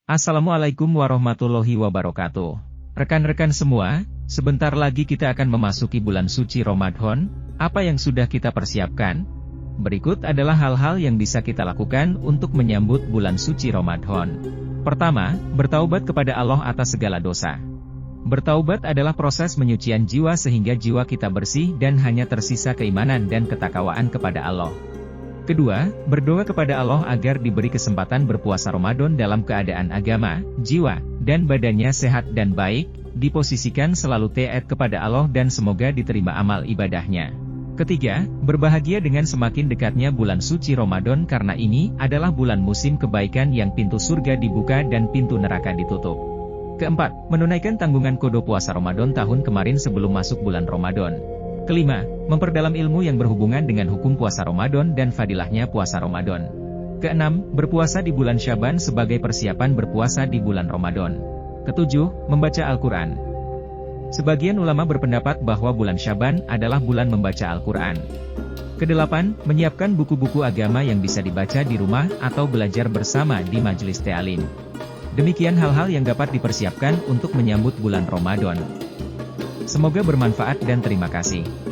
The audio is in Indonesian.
Assalamualaikum warahmatullahi wabarakatuh. Rekan-rekan semua, sebentar lagi kita akan memasuki bulan suci Ramadan. Apa yang sudah kita persiapkan? Berikut adalah hal-hal yang bisa kita lakukan untuk menyambut bulan suci Ramadan. Pertama, bertaubat kepada Allah atas segala dosa. Bertaubat adalah proses penyucian jiwa sehingga jiwa kita bersih dan hanya tersisa keimanan dan ketakwaan kepada Allah. Kedua, berdoa kepada Allah agar diberi kesempatan berpuasa Ramadan dalam keadaan agama, jiwa, dan badannya sehat dan baik, diposisikan selalu taat kepada Allah dan semoga diterima amal ibadahnya. Ketiga, berbahagia dengan semakin dekatnya bulan suci Ramadan karena ini adalah bulan musim kebaikan yang pintu surga dibuka dan pintu neraka ditutup. Keempat, menunaikan tanggungan qada puasa Ramadan tahun kemarin sebelum masuk bulan Ramadan. Kelima, memperdalam ilmu yang berhubungan dengan hukum puasa Ramadan dan fadilahnya puasa Ramadan. Keenam, berpuasa di bulan Syaban sebagai persiapan berpuasa di bulan Ramadan. Ketujuh, membaca Al-Quran. Sebagian ulama berpendapat bahwa bulan Syaban adalah bulan membaca Al-Quran. Kedelapan, menyiapkan buku-buku agama yang bisa dibaca di rumah atau belajar bersama di majelis ta'lim. Demikian hal-hal yang dapat dipersiapkan untuk menyambut bulan Ramadan. Semoga bermanfaat dan terima kasih.